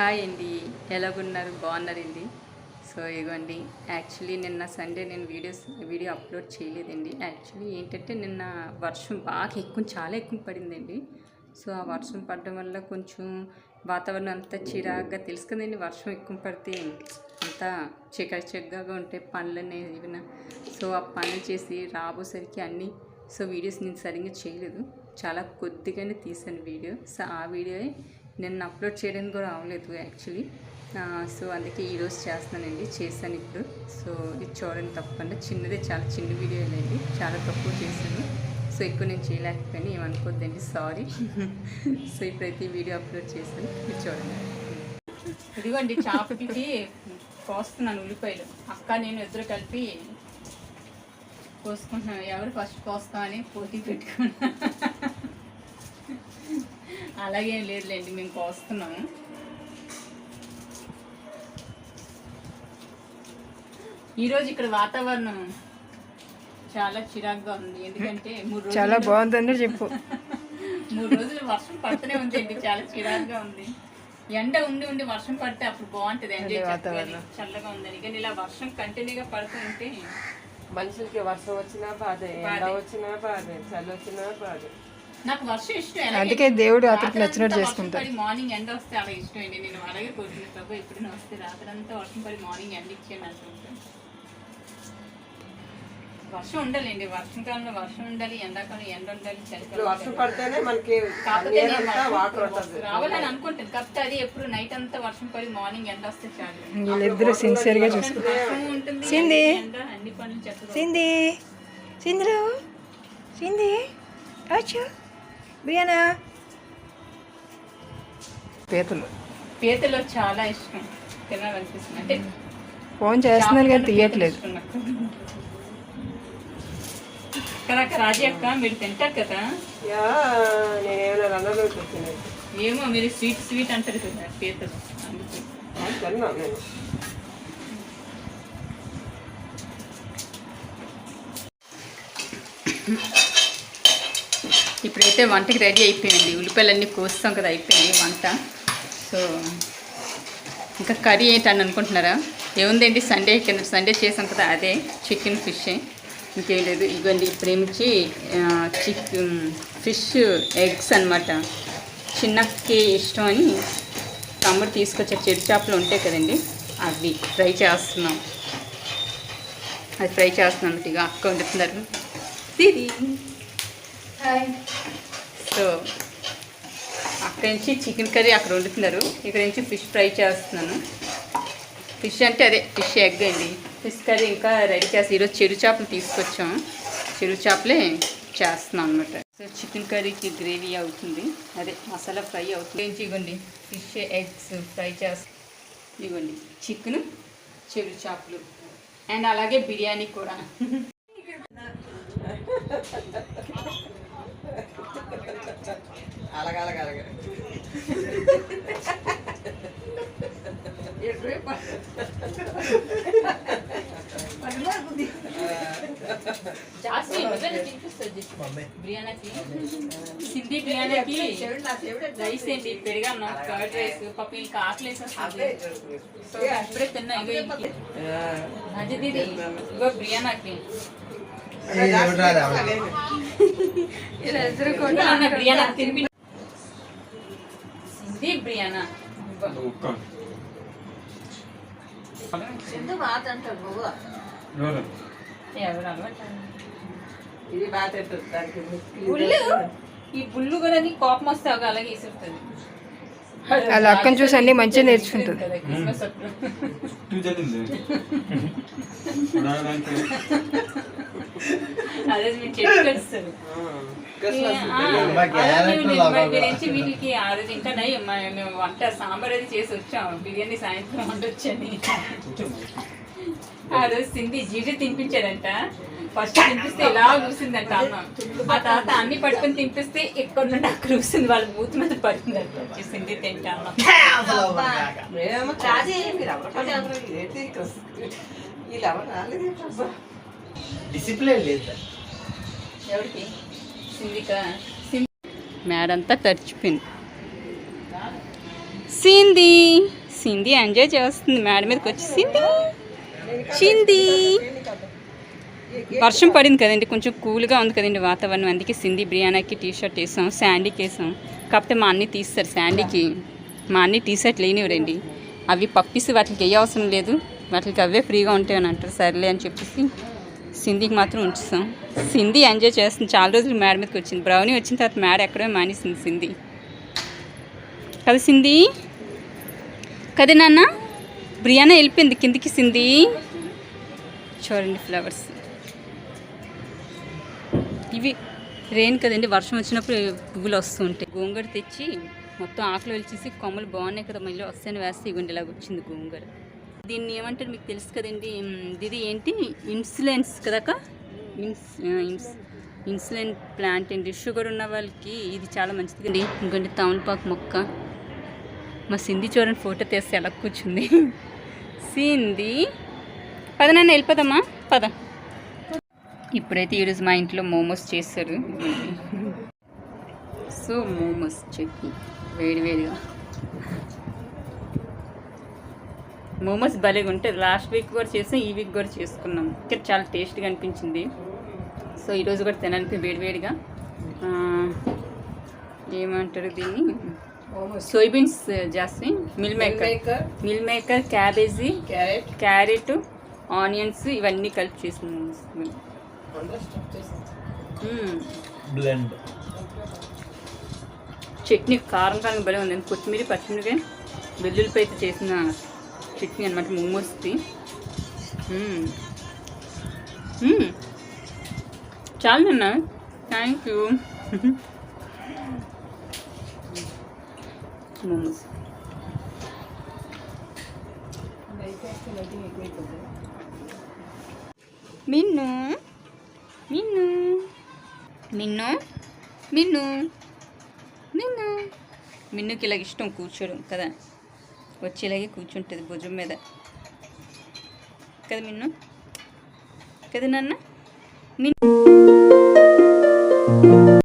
Hi అండి, ఎలాగున్నారు? బాగున్నారండి. So ఇగోండి, యాక్చువల్లీ నిన్న సండే నేను వీడియో అప్లోడ్ చేయలేదండి. యాక్చువల్లీ ఏంటంటే నిన్న వర్షం బాగా చాలా ఎక్కువ పడిందండి. సో ఆ వర్షం పడడం వల్ల కొంచెం వాతావరణం అంతా చిరాగ్గా, తెలుసు కదండి, వర్షం ఎక్కువ పడితే అంతా చిక్కగా ఉంటే పనులన్నీ ఏమైనా. సో ఆ పనులు చేసి రాబోసరికి అన్నీ వీడియోస్ నేను సరిగ్గా చేయలేదు, చాలా కొద్దిగానే తీసాను వీడియో. సో ఆ వీడియో నేను అప్లోడ్ చేయడానికి కూడా అవ్వలేదు యాక్చువల్లీ. సో అందుకే ఈరోజు చేశాను ఇప్పుడు. సో ఇది చూడండి, తప్పకుండా చిన్నదే, చాలా చిన్న వీడియోలండి, చాలా తక్కువ చేశాను. సో ఎక్కువ నేను చేయలేకపోయాను, ఏమనుకోద్దండి, సారీ. సో ఇప్పుడైతే ఈ వీడియో అప్లోడ్ చేశాను, ఇది చూడండి. ఇదిగోండి, చేపలకి కోస్తున్నాను ఉల్లిపాయలు. అక్క నేను ఇద్దరు కలిపి కోసుకుంటున్నాను, ఎవరు ఫస్ట్ కోస్తామని పోటీ పెట్టుకున్నా. అలాగేం లేదులేండి, మేము కోస్తున్నాము. ఈరోజు ఇక్కడ వాతావరణం చాలా చిరాగ్గా ఉంది, ఎందుకంటే 3 రోజులు చాలా బాగుందని చెప్పు. 3 రోజులు వర్షం పడుతూనే ఉందండి, చాలా చిరాగ్గా ఉంది. ఎండ ఉండి వర్షం పడితే అప్పుడు బాగుంటుంది, ఎంజాయ్ చేయాలి, చల్లగా ఉందని. కానీ ఇలా వర్షం కంటిన్యూగా పడుతుంటే మనుషులకి వర్షం వచ్చినా బాధే, ఎండ వచ్చినా బాధే, చలి వచ్చినా బాధే. నాకు వర్షం ఇష్టం, అందుకే దేవుడు అతనికి నచ్చినట్టు చేసుకుంటాడు. మార్నింగ్ ఎండ వస్తే అలా ఇష్టం అండి, నేను అలాగే కోరుకున్నాను. ప్రభు ఎప్పుడైనా వస్తే రాత్రంతా వర్షం పడి మార్నింగ్ ఎండ ఇచ్చేయండి అనుకుంటాను. వర్షం ఉండాలండి, వర్షాకాలంలో వర్షం ఉండాలి, ఎండాకాలం ఎండ ఉండాలి, చలికాలం వర్షం పడితేనే మనకి రావాలని అనుకుంటాను. కాకపోతే అది ఎప్పుడు నైట్ అంతా వర్షం పడి మార్నింగ్ ఎండ వస్తే చాలు. వీళ్ళిద్దరు సిన్సియర్ గా చూసుకుంటారు. అన్ని పనులు చెప్పారు. బిర్యానా పీతలు చాలా ఇష్టం, తినాలనిపిస్తుంది. అంటే ఫోన్ చేస్తున్నాను కానీ తీయట్లేదు కదా రాజీ అక్క, మీరు తింటారు కదా. ఏమో మీరు స్వీట్ అంటారు కదా పీతలు. ఇప్పుడైతే వంటకి రెడీ అయిపోయింది, ఉల్లిపాయలన్నీ కోస్తాం కదా, అయిపోయింది వంట. సో ఇంకా కర్రీ ఏంటని అనుకుంటున్నారా? ఏముందండి, సండే చేసాం కదా, అదే చికెన్ ఫిష్, ఇంకేం లేదు. ఇవ్వండి, ఇప్పుడేమిచ్చి ఫిష్ ఎగ్స్ అనమాట. చిన్నకి ఇష్టం అని తమ్ముడు తీసుకొచ్చారు, చెడు చేపలు ఉంటాయి కదండి, అవి ఫ్రై చేస్తున్నాం. అది ఫ్రై చేస్తున్నాం ఇక అక్క వండుతున్నారు. దీది సో అక్కడి నుంచి చికెన్ కర్రీ అక్కడ వండుతున్నారు, ఇక్కడ నుంచి ఫిష్ ఫ్రై చేస్తున్నాను. ఫిష్ అంటే అదే ఫిష్ ఎగ్ అండి. ఫిష్ కర్రీ ఇంకా రెడీ చేస్తాం. ఈరోజు చెరు చేపలు తీసుకొచ్చాం, చెరు చేపలే చేస్తున్నాం అనమాట. సో చికెన్ కర్రీకి గ్రేవీ అవుతుంది, అదే మసాలా ఫ్రై అవుతుంది. ఇవ్వండి ఫిష్ ఎగ్స్ ఫ్రై చేస్తాం. ఇవ్వండి చికెన్, చెరు చేపలు, అండ్ అలాగే బిర్యానీ కూడా. సింధీ బిర్యానీకి రైస్ ఏంటి, పెరుగన్నం, కర్డ్ రైస్, పప్పు, వీళ్ళకి ఆకలేసి వస్తుంది. సో ఇప్పుడే తిన్నా. అజయ్ దీది ఇగో బిర్యానీకి బిర్యానీ తినిపి. సింధీ బిర్యానా ఈ బుల్లు కూడా కోపం వస్తే అలాగే వేసేస్తుంది. అలా అక్కని చూసి అన్ని మంచిగా నేర్చుకుంటుంది. అదే మీరు చెట్టు కలుస్తారు వీటికి. ఆ రోజు ఇంకా మేము వంట సాంబార్ అది చేసి వచ్చాము, బిర్యానీ సాయంత్రం వండొచ్చని. ఆ రోజు సింధీ జీడి తినిపించాడంట. ఫస్ట్ తినిపిస్తే ఇలా కూసిందంట అమ్మ, ఆ తర్వాత అన్ని పట్టుకుని తినిపిస్తే ఇక్కడ నుండి అక్కడ కూసింది, వాళ్ళ మూతి మీద పడుతుందంట. వచ్చేసింది తింటా అమ్మ. డిసిప్లిన్ లేదు ఎవరికి? సింధిక. మేడంతా తడిచిపోయింది. సింధీ సింధీ ఎంజాయ్ చేస్తుంది మేడ మీదకి వచ్చి సింధీ చింది. వర్షం పడింది కదండి, కొంచెం కూల్గా ఉంది కదండి వాతావరణం, అందుకే సింధీ బిర్యానీకి టీ షర్ట్ వేసాం, శాండీకి వేసాం. కాకపోతే మా అన్నీ తీస్తారు శాండీకి, మా అన్నీ టీ షర్ట్ లేనివ్వరండి. అవి పప్పీస్ వాటికి ఏ అవసరం లేదు, వాటికి అవే ఫ్రీగా ఉంటాయని అంటారు. సర్లే అని చెప్పేసి సింధీకి మాత్రం ఉంచుతాం. సింధీ ఎంజాయ్ చేస్తుంది, చాలా రోజులు మేడ మీదకి వచ్చింది. బ్రౌనీ వచ్చిన తర్వాత మేడ ఎక్కడో మానేసింది సింధీ కదా. సింధీ కదా నాన్న, బిర్యానీ వెళ్ళిపోయింది కిందికి. సింధీ చూడండి ఫ్లవర్స్ ఇవి, రెయిన్ కదండి, వర్షం వచ్చినప్పుడు పువ్వులు వస్తూ ఉంటాయి. గోంగూర తెచ్చి మొత్తం ఆకులు వెళ్ళేసి కొమ్మలు బాగున్నాయి కదా, మళ్ళీ వస్తాయని వేస్తే ఇవ్వండి ఇలాగ వచ్చింది గోంగూర. దీన్ని ఏమంటారు మీకు తెలుసు కదండి, ఇది ఏంటి ఇన్సులెన్స్ కదక, ఇన్సులిన్ ప్లాంట్ అండి. షుగర్ ఉన్న వాళ్ళకి ఇది చాలా మంచిది అండి. ఇంకొండి తమలపాకు మొక్క. మా సింధీ చూడండి ఫోటో తీస్తే ఎలా కూర్చుంది. సింధీ పద నాన్న వెళ్ళిపోదమ్మా పద. ఇప్పుడైతే ఈరోజు మా ఇంట్లో మోమోస్ చేస్తారు. సో మోమోస్ చట్నీ వేడివేడిగా, మోమోస్ భలేగా ఉంటుంది. లాస్ట్ వీక్ కూడా చేసాం, ఈ వీక్ కూడా చేసుకున్నాం. ఇక్కడ చాలా టేస్ట్గా అనిపించింది. సో ఈరోజు కూడా తినాలని వేడివేడిగా. ఏమంటారు దీన్ని, సోయాబీన్స్ చేసి meal maker cabbage carrot onions ఇవన్నీ కలిపి చేసిన బ్లెండ్ చట్నీ. కారం కారం భలే ఉంది. కొత్తిమీర పచ్చిమిరపకాయ వెల్లుల్లిపాయతో చేసిన చట్నీ అనమాట మోమోస్ది. చాలా అన్న, థ్యాంక్ యూ. మోమోస్ మిన్ను మిన్ను మిన్ను మిన్ను మిన్ను మిన్నుకి ఇలాగ ఇష్టం కూర్చోడం కదా, వచ్చి ఇలాగే కూర్చుంటుంది భుజం మీద కదా మిన్ను, కదా నాన్న.